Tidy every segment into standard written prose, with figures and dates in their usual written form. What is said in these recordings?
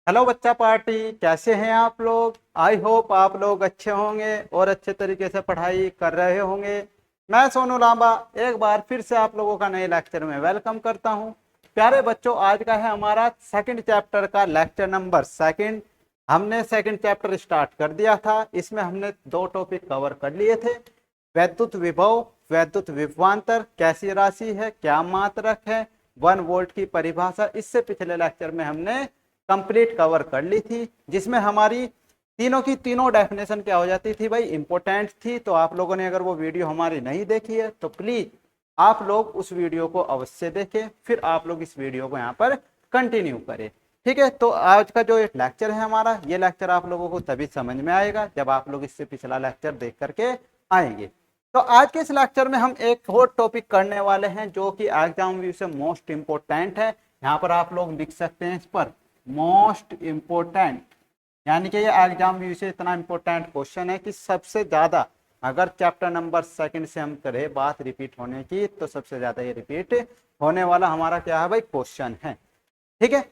Hello बच्चा party, कैसे हैं आप लोग। आई होप आप लोग अच्छे होंगे और अच्छे तरीके से पढ़ाई कर रहे होंगे। मैं सोनू लांबा एक बार फिर से आप लोगों का नए लेक्चर में वेलकम करता हूं। प्यारे बच्चों, आज का है हमारा सेकंड चैप्टर का लेक्चर नंबर सेकंड। हमने सेकंड चैप्टर स्टार्ट कर दिया था। इसमें हमने दो टॉपिक कवर कर लिए थे। वैद्युत विभव, वैद्युत विभवांतर कैसी राशि है, क्या मात्रक है, 1 वोल्ट की परिभाषा, इससे पिछले लेक्चर में हमने कंप्लीट कवर कर ली थी, जिसमें हमारी तीनों की तीनों डेफिनेशन क्या हो जाती थी भाई, इंपॉर्टेंट थी। तो आप लोगों ने अगर वो वीडियो हमारी नहीं देखी है तो प्लीज आप लोग उस वीडियो को अवश्य देखें, फिर आप लोग इस वीडियो को यहाँ पर कंटिन्यू करें। ठीक है, तो आज का जो एक लेक्चर है हमारा, ये लेक्चर आप लोगों को तभी समझ में आएगा जब आप लोग इससे पिछला लेक्चर देख करके आएंगे। तो आज के इस लेक्चर में हम एक और टॉपिक करने वाले हैं जो कि एग्जाम व्यू से मोस्ट इंपोर्टेंट है। यहाँ पर आप लोग लिख सकते हैं इस पर मोस्ट इंपोर्टेंट, यानी कि ये एग्जाम व्यू से इतना इंपॉर्टेंट क्वेश्चन है कि सबसे ज्यादा, अगर चैप्टर नंबर सेकंड से हम करें बात रिपीट होने की, तो सबसे ज्यादा ये रिपीट होने वाला हमारा क्या है भाई, क्वेश्चन है। ठीक है,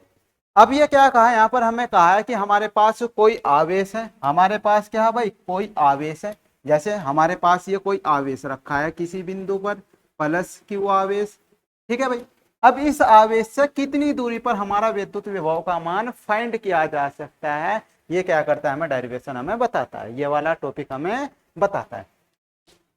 अब ये क्या कहा है यहाँ पर, हमें कहा है कि हमारे पास कोई आवेश है। हमारे पास क्या है भाई, कोई आवेश है। जैसे हमारे पास ये कोई आवेश रखा है किसी बिंदु पर, प्लस क्यू आवेश। ठीक है भाई, अब इस आवेश से कितनी दूरी पर हमारा विद्युत विभव का मान फाइंड किया जा सकता है, ये क्या करता है, हमें डेरिवेशन हमें बताता है, ये वाला टॉपिक हमें बताता है।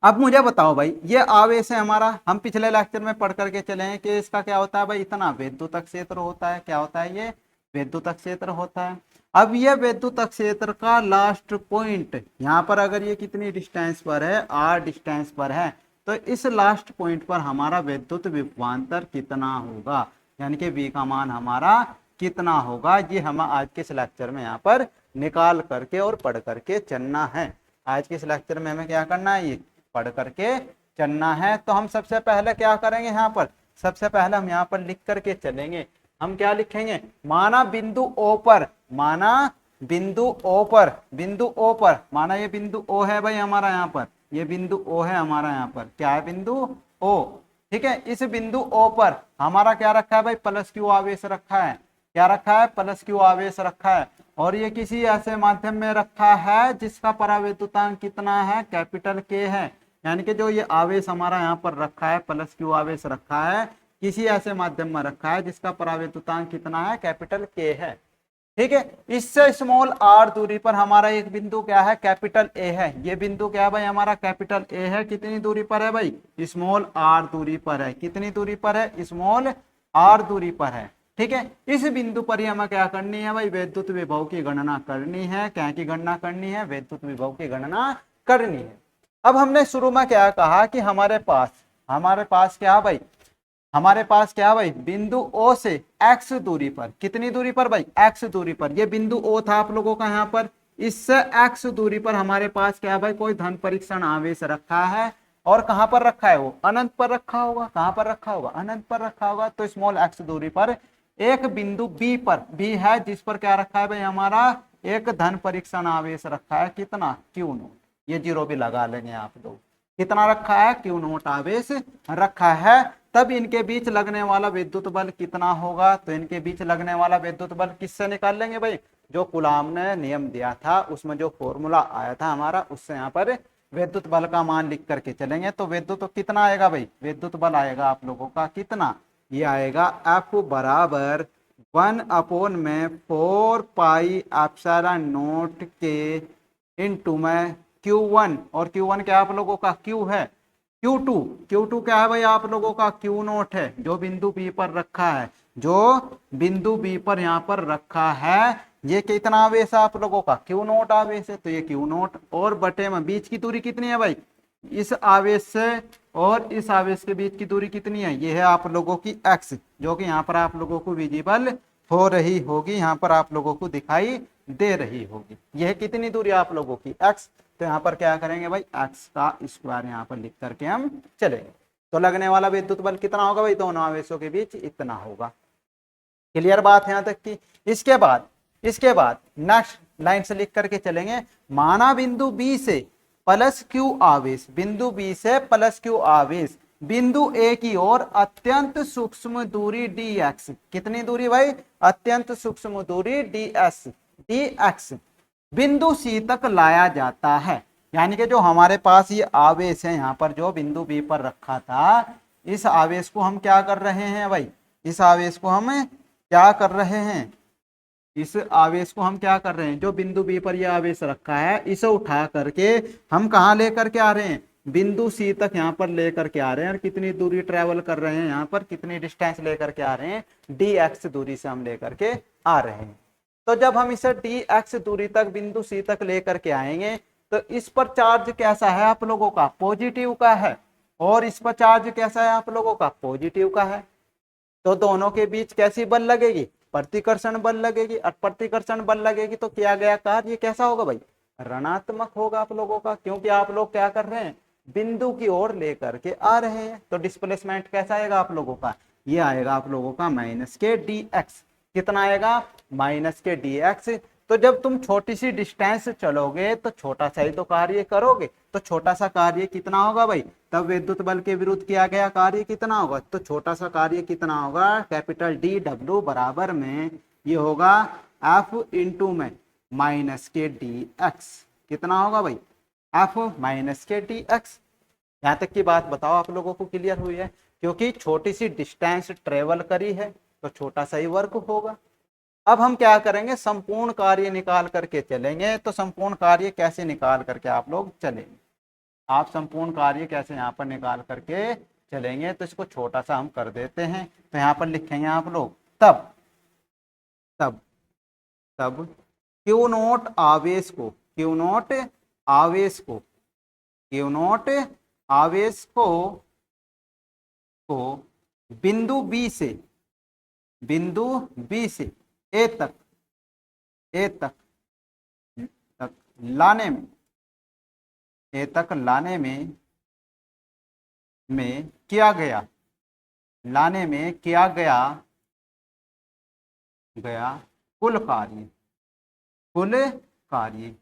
अब मुझे बताओ भाई, ये आवेश है हमारा, हम पिछले लेक्चर में पढ़ करके चले हैं कि इसका क्या होता है भाई, इतना विद्युत क्षेत्र होता है। क्या होता है, ये विद्युत क्षेत्र होता है। अब ये विद्युत क्षेत्र का लास्ट पॉइंट यहाँ पर, अगर ये कितनी डिस्टेंस पर है, r डिस्टेंस पर है, तो इस लास्ट पॉइंट पर हमारा विद्युत विभवांतर कितना होगा, यानी कि v का मान हमारा कितना होगा, ये हम आज के इस लेक्चर में यहाँ पर निकाल करके और पढ़ करके चलना है। आज के इस लेक्चर में हमें क्या करना है, ये पढ़ करके चलना है। तो हम सबसे पहले क्या करेंगे, यहाँ पर सबसे पहले हम यहाँ पर लिख करके चलेंगे। हम क्या लिखेंगे, माना बिंदु ओ पर, माना बिंदु ओ पर, बिंदु ओ पर, माना ये बिंदु ओ है भाई हमारा, यहाँ पर ये बिंदु ओ है हमारा, यहाँ पर क्या है, बिंदु ओ। ठीक है, इस बिंदु ओ पर हमारा क्या रखा है भाई, प्लस क्यू आवेश रखा है। क्या रखा है, प्लस क्यू आवेश रखा है। और ये किसी ऐसे माध्यम में रखा है जिसका पराविद्युतांक कितना है, कैपिटल के है। यानी कि जो ये आवेश हमारा यहाँ पर रखा है, प्लस क्यू आवेश रखा है, किसी ऐसे माध्यम में रखा है जिसका पराविद्युतांक कितना है, कैपिटल के है। ठीक है, इससे स्मॉल आर दूरी पर हमारा एक बिंदु क्या है, कैपिटल ए है। ये बिंदु क्या है भाई हमारा, कैपिटल ए है। कितनी दूरी पर है भाई, स्मॉल आर दूरी पर है। कितनी दूरी पर है, स्मॉल आर दूरी पर है। ठीक है, इस बिंदु पर ही हमें क्या करनी है भाई, विद्युत विभव की गणना करनी है। क्या की गणना करनी है, विद्युत विभव की गणना करनी है। अब हमने शुरू में क्या कहा कि हमारे पास क्या है भाई, हमारे पास क्या भाई, बिंदु O से x दूरी पर, कितनी दूरी पर भाई, x दूरी पर, ये बिंदु O था आप लोगों का यहाँ पर, इससे x दूरी पर हमारे पास क्या भाई, कोई धन परीक्षण आवेश रखा है। और कहां पर रखा है, वो अनंत पर रखा होगा। कहां पर रखा होगा, अनंत पर रखा होगा। तो स्मॉल x दूरी पर एक बिंदु B पर, B है, जिस पर क्या रखा है भाई हमारा, एक धन परीक्षण आवेश रखा है। कितना, Q0। ये जीरो भी लगा लेंगे आप लोग। कितना रखा है, Q0 आवेश रखा है। तब इनके बीच लगने वाला विद्युत बल कितना होगा, तो इनके बीच लगने वाला विद्युत बल किससे निकाल लेंगे भाई, जो कूलाम ने नियम दिया था, उसमें जो फॉर्मूला आया था हमारा, उससे यहाँ पर विद्युत बल का मान लिख करके चलेंगे। तो विद्युत कितना आएगा भाई, विद्युत बल आएगा आप लोगों का कितना, ये आएगा F बराबर 1/4 पाई एप्सिलॉन नॉट के इंटू में Q1, और Q1 क्या आप लोगों का, Q है, Q2 क्या है भाई आप लोगों का, Q0 है, जो बिंदु B पर रखा है, जो बिंदु B पर यहाँ पर रखा है। ये कितना आवेश है आप लोगों का, Q0 आवेश है। तो ये Q0 और बटे में बीच की दूरी कितनी है भाई, इस आवेश से और इस आवेश के बीच की दूरी कितनी है, ये है आप लोगों की x, जो कि यहाँ पर आप लोगों को विजिबल हो रही होगी, यहाँ पर आप लोगों को दिखाई दे रही होगी। यह कितनी दूरी आप लोगों की, x। तो यहाँ पर क्या करेंगे भाई, x का स्क्वायर यहाँ पर लिख करके हम चलेंगे। तो लगने वाला विद्युत बल कितना होगा भाई, दोनों आवेशों के बीच इतना होगा। क्लियर बात है यहाँ तक की। इसके बाद नेक्स्ट लाइन से लिख करके चलेंगे, माना बिंदु B से प्लस क्यू आवेश, बिंदु B से प्लस क्यू आवेश बिंदु ए की ओर अत्यंत सूक्ष्म दूरी dx, कितनी दूरी भाई, अत्यंत सूक्ष्म दूरी dx बिंदु सी तक लाया जाता है। यानी कि जो हमारे पास ये आवेश है यहाँ पर जो बिंदु बी पर रखा था, इस आवेश को हम क्या कर रहे हैं भाई, इस आवेश को हम क्या कर रहे हैं, इस आवेश को हम क्या कर रहे हैं, जो बिंदु बी पर यह आवेश रखा है इसे उठा करके हम कहाँ लेकर के आ रहे हैं, बिंदु सी तक यहाँ पर लेकर के आ रहे हैं। और कितनी दूरी ट्रेवल कर रहे हैं, यहाँ पर कितनी डिस्टेंस लेकर के आ रहे हैं, dx दूरी से हम लेकर के आ रहे हैं। तो जब हम इसे dx दूरी तक बिंदु सी तक लेकर के आएंगे तो इस पर चार्ज कैसा है आप लोगों का, पॉजिटिव का है, और इस पर चार्ज कैसा है आप लोगों का, पॉजिटिव का है। तो दोनों के बीच कैसी बल लगेगी, प्रतिकर्षण बल लगेगी। और प्रतिकर्षण बल लगेगी तो किया गया कार्य कैसा होगा भाई, ऋणात्मक होगा आप लोगों का, क्योंकि आप लोग क्या कर रहे हैं, बिंदु की ओर लेकर के आ रहे हैं। तो डिस्प्लेसमेंट कैसा आएगा आप लोगों का, ये आएगा आप लोगों का माइनस के dx, कितना आएगा, माइनस के dx। तो जब तुम छोटी सी डिस्टेंस चलोगे तो छोटा सा ही तो कार्य करोगे, तो छोटा सा कार्य कितना होगा भाई, तब विद्युत बल के विरुद्ध किया गया कार्य कितना होगा, तो छोटा सा कार्य कितना होगा, कैपिटल डी डब्ल्यू बराबर में ये होगा एफ इंटू में माइनस के dx, कितना होगा भाई, एफ माइनस के dx। यहाँ तक की बात बताओ आप लोगों को क्लियर हुई है, क्योंकि छोटी सी डिस्टेंस ट्रेवल करी है तो छोटा सा ही वर्क होगा। अब हम क्या करेंगे, संपूर्ण कार्य निकाल करके चलेंगे। तो संपूर्ण कार्य कैसे निकाल करके आप लोग चलेंगे, आप संपूर्ण कार्य कैसे यहाँ पर निकाल करके चलेंगे, तो इसको छोटा सा हम कर देते हैं। तो यहाँ पर लिखेंगे आप लोग तब तब तब क्यू नोट आवेश को, क्यू नोट आवेश को, क्यू नोट आवेश को बिंदु बी से, बिंदु बी से ए तक, ए तक लाने में, ए तक लाने में किया गया, लाने में किया गया कुल कार्य, कुल कार्य।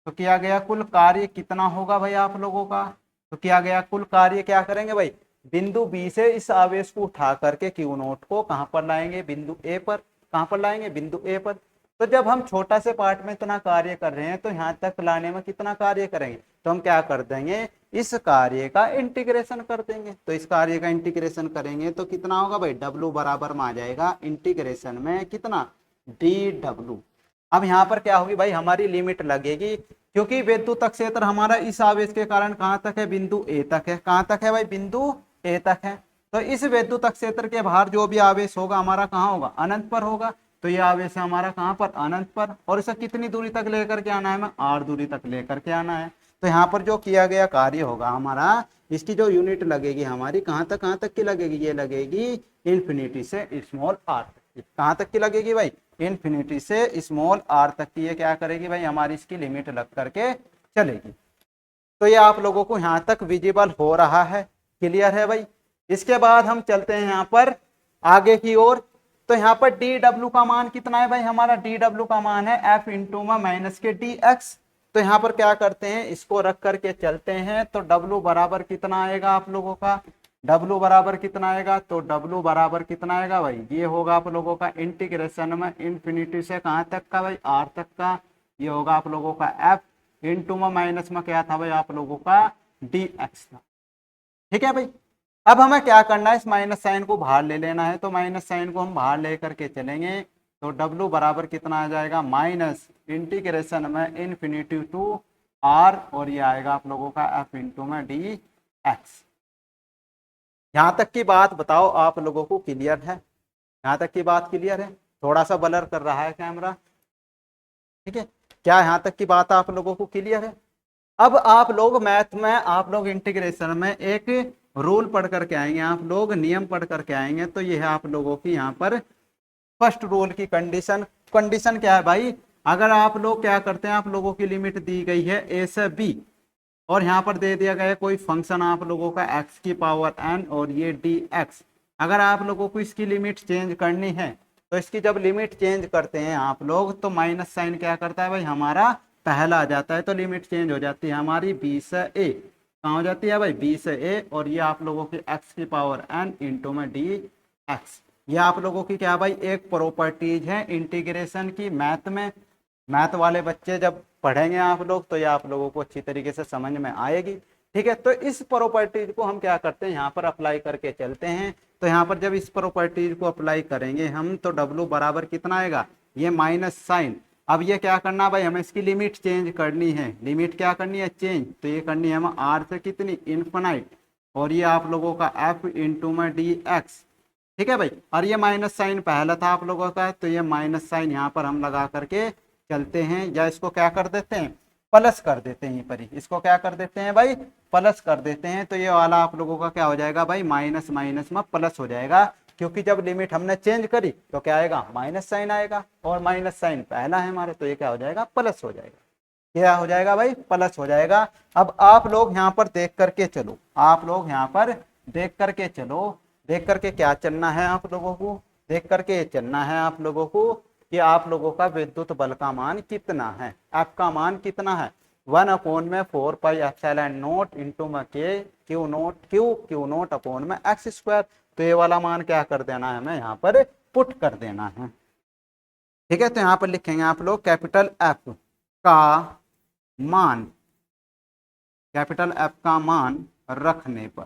तो किया गया कुल कार्य कितना होगा भाई आप लोगों का, तो किया गया कुल कार्य क्या करेंगे भाई, बिंदु बी से इस आवेश को उठा करके क्यू नोट को कहां पर लाएंगे, बिंदु ए पर, कहां पर लाएंगे, बिंदु ए पर। तो जब हम छोटा से पार्ट में इतना कार्य कर रहे हैं तो यहाँ तक लाने में कितना कार्य करेंगे, तो हम क्या कर देंगे, इस कार्य का इंटीग्रेशन कर देंगे। तो इस कार्य का इंटीग्रेशन करेंगे तो कितना होगा भाई, डब्लू बराबर में आ जाएगा इंटीग्रेशन में कितना, डी डब्लू। अब यहाँ पर क्या होगी भाई, हमारी लिमिट लगेगी, क्योंकि विद्युत क्षेत्र हमारा इस आवेश के कारण कहां तक है, बिंदु ए तक है। कहां तक है भाई, बिंदु ए तक है। तो इस विद्युत क्षेत्र के बाहर जो भी आवेश होगा हमारा कहाँ होगा, अनंत पर होगा। तो ये आवेश है हमारा कहाँ पर, अनंत पर। और इसे कितनी दूरी तक लेकर के आना है, हमें आर दूरी तक लेकर के आना है। तो यहाँ पर जो किया गया कार्य होगा हमारा, इसकी जो यूनिट लगेगी हमारी कहाँ तक की लगेगी, ये लगेगी इन्फिनिटी से स्मॉल आर तक। कहाँ तक की लगेगी भाई, इन्फिनिटी से स्मॉल आर तक की ये क्या करेगी भाई, हमारी इसकी लिमिट लग करके चलेगी। तो ये आप लोगों को यहाँ तक विजिबल हो रहा है, क्लियर है भाई। इसके बाद हम चलते हैं यहाँ पर आगे की ओर। तो यहाँ पर डी डब्ल्यू का मान कितना है भाई, हमारा डी डब्ल्यू का मान है एफ इंटू में माइनस के डी एक्स। तो यहाँ पर क्या करते हैं, इसको रख करके चलते हैं। तो डब्ल्यू बराबर कितना आएगा आप लोगों का, डब्ल्यू बराबर कितना आएगा, तो डब्ल्यू बराबर कितना आएगा भाई, ये होगा आप लोगों का इंटीग्रेशन में इन्फिनिटी से कहाँ तक का भाई, आर तक का। ये होगा आप लोगों का एफ इंटू में माइनस में क्या था भाई आप लोगों का डी एक्स था। ठीक है भाई। अब हमें क्या करना है, इस माइनस साइन को बाहर ले लेना है। तो माइनस साइन को हम बाहर लेकर के चलेंगे। तो डब्ल्यू बराबर कितना आ जाएगा, माइनस इंटीग्रेशन में इन्फिनिटी टू आर, और ये आएगा आप लोगों का एफ इंटू में डी एक्स। यहाँ तक की बात बताओ आप लोगों को क्लियर है, यहाँ तक की बात क्लियर है, थोड़ा सा ब्लर कर रहा है कैमरा, ठीक है। क्या यहाँ तक की बात आप लोगों को क्लियर है। अब आप लोग मैथ में, आप लोग इंटीग्रेशन में एक रूल पढ़ करके आएंगे, आप लोग नियम पढ़ करके आएंगे। तो ये है आप लोगों की यहाँ पर फर्स्ट रूल की कंडीशन। कंडीशन क्या है भाई, अगर आप लोग क्या करते हैं, आप लोगों की लिमिट दी गई है ए से बी, और यहाँ पर दे दिया गया है कोई फंक्शन आप लोगों का x की पावर n और ये dx। अगर आप लोगों को इसकी लिमिट चेंज करनी है तो इसकी जब लिमिट चेंज करते हैं आप लोग, तो माइनस साइन क्या करता है भाई, हमारा पहला आ जाता है। तो लिमिट चेंज हो जाती है हमारी b से a। कहाँ हो जाती है भाई, बी से ए, और ये आप लोगों की एक्स की पावर एन इंटू में डी एक्स। ये आप लोगों की क्या भाई एक प्रॉपर्टीज है इंटीग्रेशन की। मैथ में, मैथ वाले बच्चे जब पढ़ेंगे आप लोग तो ये आप लोगों को अच्छी तरीके से समझ में आएगी। ठीक है, तो इस प्रॉपर्टीज को हम क्या करते हैं यहाँ पर अप्लाई करके चलते हैं। तो यहाँ पर जब इस प्रॉपर्टीज को अप्लाई करेंगे हम तो W बराबर कितना आएगा, ये माइनस साइन। अब ये क्या करना भाई, हमें इसकी लिमिट चेंज करनी है। लिमिट क्या करनी है, चेंज। तो ये करनी है हमें आर से कितनी, इन्फिनाइट, और ये आप लोगों का एफ इंटू में डी एक्स। ठीक है भाई, और ये माइनस साइन पहला था आप लोगों का, तो ये माइनस साइन यहाँ पर हम लगा करके चलते हैं, या इसको क्या कर देते हैं, प्लस कर देते हैं। पर इसको क्या कर देते हैं भाई, प्लस कर देते हैं। तो ये वाला आप लोगों का क्या हो जाएगा भाई, माइनस माइनस में प्लस हो जाएगा, क्योंकि जब लिमिट हमने चेंज करी तो क्या आएगा, माइनस साइन आएगा, और माइनस साइन पहला है हमारे, तो ये क्या हो जाएगा, प्लस हो जाएगा। क्या हो जाएगा भाई, प्लस हो जाएगा। अब आप लोग यहाँ पर देख करके चलो, आप लोग यहाँ पर देख करके चलो, देख करके क्या चलना है आप लोगों को, देख करके चलना है आप लोगों को कि आप लोगों का विद्युत बल का मान कितना है, एफ का मान कितना है, 1/4πε0 इंटू में के क्यू नोट अपॉन में एक्स स्क्वायर। तो ये वाला मान क्या कर देना है, हमें यहाँ पर पुट कर देना है। ठीक है, तो यहाँ पर लिखेंगे आप लोग कैपिटल एफ का मान, कैपिटल एफ का मान रखने पर,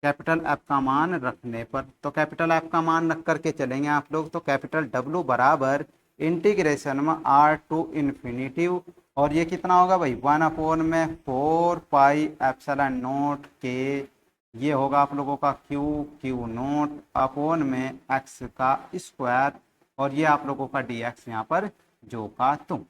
कैपिटल एफ का मान रखने पर, तो कैपिटल एफ का मान रख करके चलेंगे आप लोग। तो कैपिटल डब्ल्यू बराबर इंटीग्रेशन में आर टू इन्फिनिटी, और ये कितना होगा भाई, 1/4πε0 के, ये होगा आप लोगों का क्यू नोट अपॉन में एक्स का स्क्वायर, और ये आप लोगों का डी एक्स यहाँ पर जो का तुम।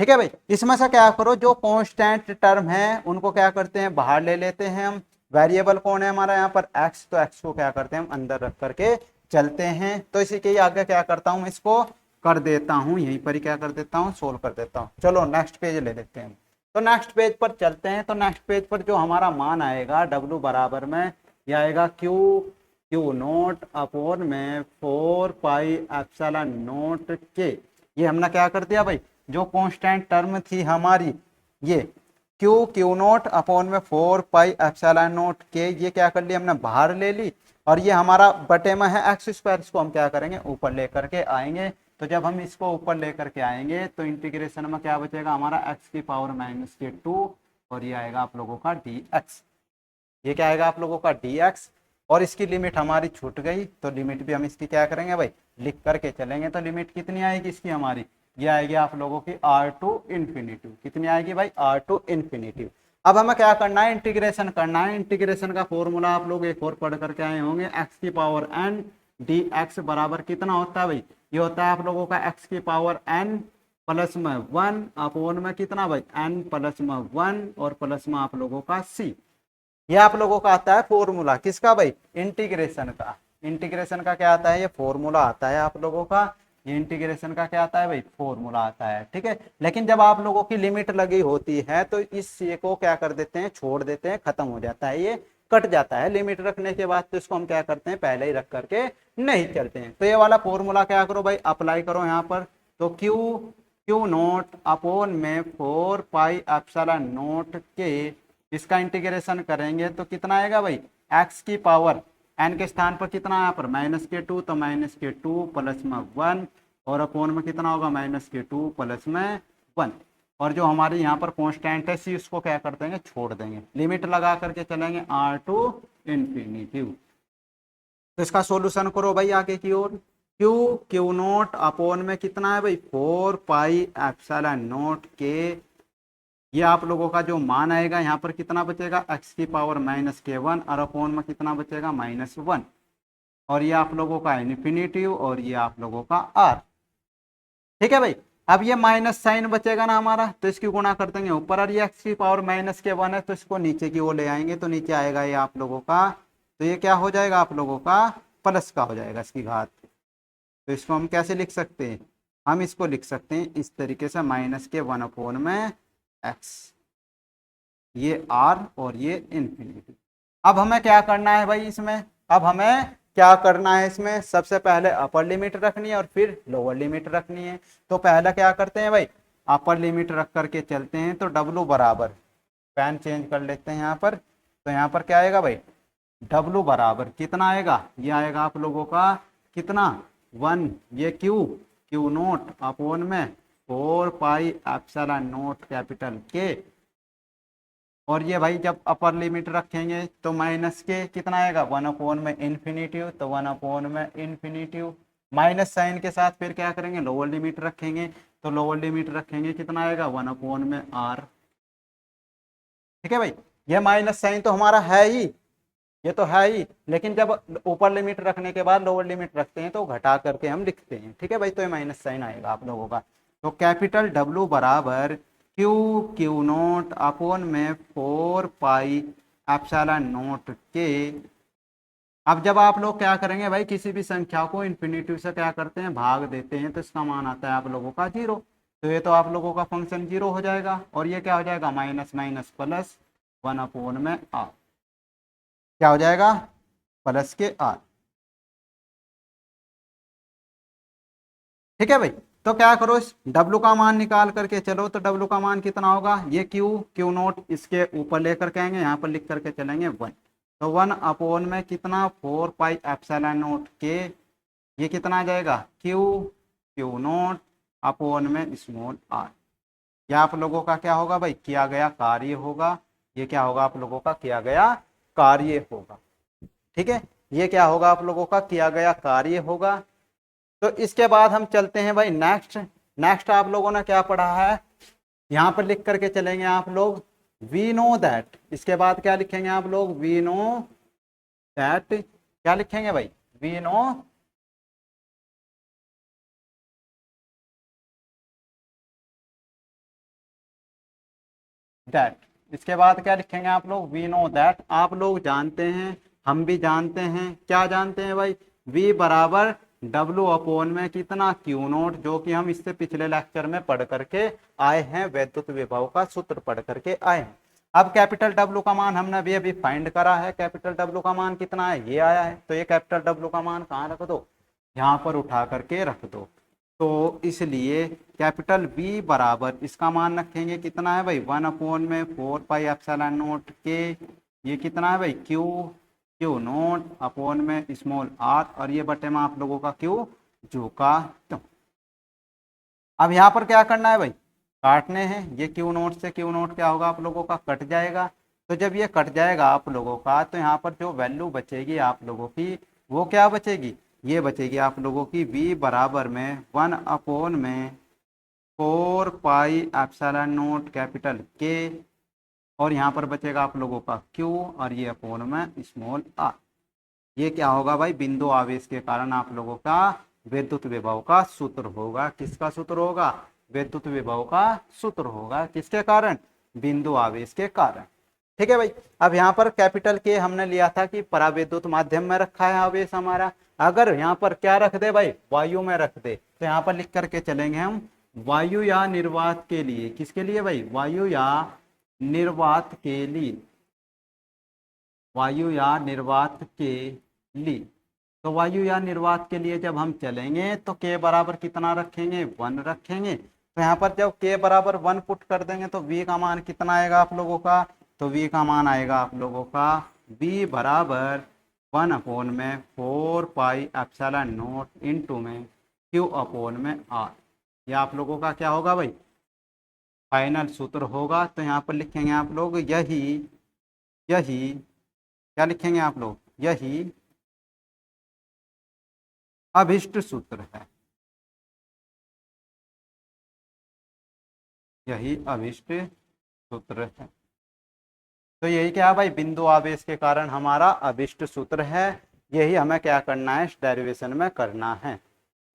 ठीक है भाई, इसमें से क्या करो, जो कांस्टेंट टर्म है उनको क्या करते हैं, बाहर ले लेते हैं हम। वेरिएबल कौन है हमारा यहाँ पर, एक्स, तो एक्स को क्या करते हैं हम अंदर रख करके चलते हैं। तो इसी के आगे क्या करता हूँ, इसको कर देता हूँ, यहीं पर ही क्या कर देता हूँ, सोल्व कर देता हूँ। चलो नेक्स्ट पेज ले लेते हैं। तो नेक्स्ट पेज पर चलते हैं। तो नेक्स्ट पेज पर जो हमारा मान आएगा डब्ल्यू बराबर में यह आएगा क्यू नोट अपॉन में 4πε0 के। ये हमने क्या कर दिया भाई, जो कांस्टेंट टर्म थी हमारी, ये क्यू नोट अपॉन में 4πε0 के, ये क्या कर लिया हमने, बाहर ले ली, और ये हमारा बटे में है एक्स स्क्वायर, इसको हम क्या करेंगे, ऊपर लेकर के आएंगे। तो जब हम इसको ऊपर लेकर के आएंगे तो इंटीग्रेशन में क्या बचेगा हमारा, एक्स की पावर माइनस के 2, और ये आएगा आप लोगों का डी एक्स। ये क्या आएगा आप लोगों का डी एक्स, और इसकी लिमिट हमारी छूट गई, तो लिमिट भी हम इसकी क्या करेंगे भाई, लिख करके चलेंगे। तो लिमिट कितनी आएगी इसकी हमारी, ये आएगी आप लोगों की आर टू इन्फिनिटी। कितनी आएगी भाई, आर टू इन्फिनिटी। अब हमें क्या करना है, इंटीग्रेशन करना है। इंटीग्रेशन का फॉर्मूला आप लोग एक और पढ़ करके आए होंगे, एक्स की पावर एन डी एक्स बराबर कितना होता है भाई, ये होता है आप लोगों का एक्स की पावर एन प्लस में 1 अपॉन में कितना भाई, एन प्लस में 1 और प्लस में आप लोगों का सी। ये आप लोगों का आता है फॉर्मूला, किसका भाई, इंटीग्रेशन का। इंटीग्रेशन का क्या आता है, ये फॉर्मूला आता है आप लोगों का। ये इंटीग्रेशन का क्या आता है भाई, फॉर्मूला आता है। ठीक है, लेकिन जब आप लोगों की लिमिट लगी होती है तो इस ये को क्या कर देते हैं, छोड़ देते हैं, खत्म हो जाता है, ये कट जाता है लिमिट रखने के बाद। तो इसको हम क्या करते हैं, पहले ही रख करके नहीं चलते हैं। तो ये वाला फॉर्मूला क्या करो भाई, अप्लाई करो यहाँ पर। तो क्यू नोट अपॉन में 4πε0 के, इसका इंटीग्रेशन करेंगे तो कितना आएगा भाई, एक्स की पावर एन के स्थान पर कितना है यहाँ पर, माइनस के 2, तो माइनस के 2 प्लस में 1, और अपॉन में कितना होगा, माइनस के 2 प्लस में 1। और जो हमारे यहाँ पर कांस्टेंट है सी, उसको क्या कर देंगे, छोड़ देंगे, लिमिट लगा करके चलेंगे आर टू इन्फिनिटी। तो इसका सॉल्यूशन करो भाई आगे की ओर। क्यू नोट अपॉन में कितना है भाई, 4πε0 के, ये आप लोगों का जो मान आएगा यहाँ पर कितना बचेगा, एक्स की पावर माइनस के 1, और अपॉन में कितना बचेगा, माइनस 1, और ये आप लोगों का इन्फिनिटी, और ये आप लोगों का आर। ठीक है भाई, अब ये माइनस साइन बचेगा ना हमारा, तो इसकी गुणा कर देंगे ऊपर, और ये एक्स की पावर माइनस के 1 है, तो इसको नीचे की ओर ले आएंगे, तो नीचे आएगा ये आप लोगों का, तो ये क्या हो जाएगा आप लोगों का, प्लस का हो जाएगा इसकी घात। तो इसको हम कैसे लिख सकते हैं, हम इसको लिख सकते हैं इस तरीके से, माइनस के 1 अपॉन में एक्स, ये आर और ये इन्फिनिटी। अब हमें क्या करना है भाई इसमें, अब हमें क्या करना है इसमें, सबसे पहले अपर लिमिट रखनी है और फिर लोअर लिमिट रखनी है। तो पहले क्या करते हैं भाई, अपर लिमिट रख करके चलते हैं। तो डब्ल्यू बराबर पेन चेंज कर लेते हैं यहाँ पर। तो यहाँ पर क्या आएगा भाई, डब्लू बराबर कितना आएगा, ये आएगा आप लोगों का कितना 1, ये क्यू क्यू नोट अपोन में 4 पाई एप्सिलॉन नोट कैपिटल के। और ये भाई जब अपर लिमिट रखेंगे तो माइनस के कितना आएगा 1 में इन्फिनिटिव, तो 1 में इन्फिनिटिव माइनस साइन के साथ फिर क्या करेंगे लोअर लिमिट रखेंगे, तो लोअर लिमिट रखेंगे कितना आएगा 1 में आर। ठीक है भाई, ये माइनस साइन तो हमारा है ही, ये तो है ही, लेकिन जब ऊपर लिमिट रखने के बाद लोअर लिमिट रखते हैं तो घटा करके हम लिखते हैं। ठीक है भाई, तो ये माइनस साइन आएगा आप लोगों का। तो कैपिटल डब्ल्यू बराबर क्यू क्यू नोट अपोन में 4 पाई एप्सिलॉन नोट के। अब जब आप लोग क्या करेंगे भाई, किसी भी संख्या को इन्फिनिटिव से क्या करते हैं भाग देते हैं, तो इसका मान आता है आप लोगों का 0। तो ये तो आप लोगों का फंक्शन 0 हो जाएगा, और ये क्या हो जाएगा माइनस माइनस प्लस 1 में आर, क्या हो जाएगा प्लस के आर। ठीक है भाई, तो क्या करो इस W का मान निकाल करके चलो, तो W का मान कितना होगा, ये क्यू नोट इसके ऊपर लेकर के आएंगे, यहाँ पर लिख करके चलेंगे 1। तो 1 में कितना 4 पाई एप्सिलॉन नोट के, ये कितना आ जाएगा क्यू नोट अपोन में स्मॉल आर। यह आप लोगों का क्या होगा भाई, किया गया कार्य होगा। ये क्या होगा आप लोगों का किया गया कार्य होगा। ठीक है, ये क्या होगा आप लोगों का किया गया कार्य होगा। तो इसके बाद हम चलते हैं भाई नेक्स्ट आप लोगों ने क्या पढ़ा है, यहां पर लिख करके चलेंगे आप लोग वी नो दैट। इसके बाद क्या लिखेंगे आप लोग, वी नो दैट, क्या लिखेंगे भाई, वी नो दैट। इसके बाद क्या लिखेंगे आप लोग, वी नो दैट, आप लोग जानते हैं, हम भी जानते हैं, क्या जानते हैं भाई, v बराबर W अपोन में कितना क्यू नोट, जो कि हम इससे पिछले लेक्चर में पढ़ करके आए हैं, वैद्युत विभव का सूत्र पढ़ करके आए हैं। अब कैपिटल W का मान हमने अभी फाइंड करा है, कैपिटल W का मान कितना है, ये आया है। तो ये कैपिटल W का मान कहाँ रख दो, यहाँ पर उठा करके रख दो। तो इसलिए कैपिटल B बराबर इसका मान रखेंगे कितना है भाई 1 में 4 पाई एप्सिलॉन नोट के, ये कितना है भाई क्यू नोट अपोन में स्मॉल आर, और ये बटे में आप लोगों का क्यू जो का तो। अब यहाँ पर क्या करना है भाई, काटने हैं, ये क्यू नोट से क्यू नोट क्या होगा आप लोगों का कट जाएगा। तो जब ये कट जाएगा आप लोगों का, तो यहाँ पर जो वैल्यू बचेगी आप लोगों की वो क्या बचेगी, ये बचेगी आप लोगों की v बराबर में 1 में 4 पाई एप्सिलॉन नोट कैपिटल के, और यहाँ पर बचेगा आप लोगों का q, और ये अपोन में स्मॉल r। ये क्या होगा भाई, बिंदु आवेश के कारण आप लोगों का विद्युत विभव का सूत्र होगा। किसका सूत्र होगा, विद्युत विभव का सूत्र होगा, किसके कारण, बिंदु आवेश के कारण। ठीक है भाई, अब यहाँ पर कैपिटल के हमने लिया था कि पराविद्युत माध्यम में रखा है आवेश हमारा। अगर यहाँ पर क्या रख दे भाई, वायु में रख दे, तो यहाँ पर लिख करके चलेंगे हम वायु या निर्वात के लिए, किसके लिए भाई, वायु या निर्वात के लिए, वायु या निर्वात के लिए। तो वायु या निर्वात के लिए जब हम चलेंगे तो के बराबर कितना रखेंगे 1 रखेंगे। तो यहाँ पर जब के बराबर 1 पुट कर देंगे तो v का मान कितना आएगा आप लोगों का, तो v का मान आएगा आप लोगों का v बराबर 1 में 4 पाई एप्सिलॉन नोट इंटू में q अपोन में r। यह आप लोगों का क्या होगा भाई, फाइनल सूत्र होगा। तो यहाँ पर लिखेंगे आप लोग यही क्या लिखेंगे आप लोग, यही अभिष्ट सूत्र है, यही अभिष्ट सूत्र है। तो यही क्या है भाई, बिंदु आवेश के कारण हमारा अभिष्ट सूत्र है। यही हमें क्या करना है, इस डेरिवेशन में करना है।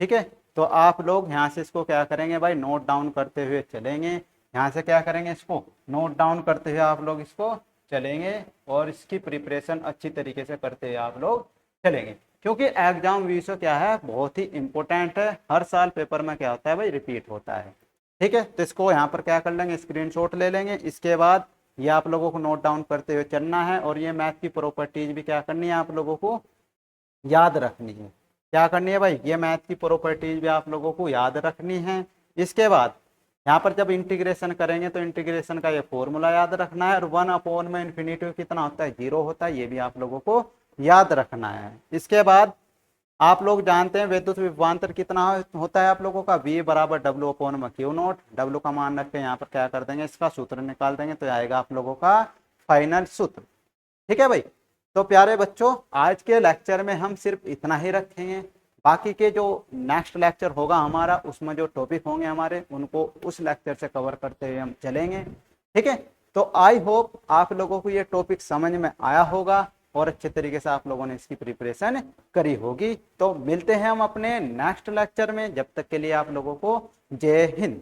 ठीक है, तो आप लोग यहाँ से इसको क्या करेंगे भाई, नोट डाउन करते हुए चलेंगे। यहाँ से क्या करेंगे, इसको नोट डाउन करते हुए आप लोग इसको चलेंगे, और इसकी प्रिपरेशन अच्छी तरीके से करते हुए आप लोग चलेंगे, क्योंकि एग्जाम विषय क्या है, बहुत ही इंपॉर्टेंट है। हर साल पेपर में क्या होता है भाई, रिपीट होता है। ठीक है, तो इसको यहाँ पर क्या कर लेंगे, स्क्रीनशॉट ले लेंगे। इसके बाद ये आप लोगों को नोट डाउन करते हुए चलना है, और ये मैथ की प्रॉपर्टीज भी क्या करनी है आप लोगों को याद रखनी है। क्या करनी है भाई, ये मैथ की प्रॉपर्टीज भी आप लोगों को याद रखनी है। इसके बाद यहाँ पर जब इंटीग्रेशन करेंगे तो इंटीग्रेशन का ये फॉर्मूला याद रखना है, और 1 में इन्फिनिटी कितना होता है, 0 होता है, ये भी आप लोगों को याद रखना है। इसके बाद आप लोग जानते हैं विद्युत विभवांतर कितना होता है आप लोगों का, V बराबर W/Q0। W का मान रख के यहाँ पर क्या कर देंगे, इसका सूत्र निकाल देंगे तो आएगा आप लोगों का फाइनल सूत्र। ठीक है भाई। तो प्यारे बच्चों, आज के लेक्चर में हम सिर्फ इतना ही रखेंगे। बाकी के जो नेक्स्ट लेक्चर होगा हमारा, उसमें जो टॉपिक होंगे हमारे, उनको उस लेक्चर से कवर करते हुए हम चलेंगे। ठीक है। तो आई होप आप लोगों को ये टॉपिक समझ में आया होगा और अच्छे तरीके से आप लोगों ने इसकी प्रिपरेशन करी होगी। तो मिलते हैं हम अपने नेक्स्ट लेक्चर में, जब तक के लिए आप लोगों को जय हिंद।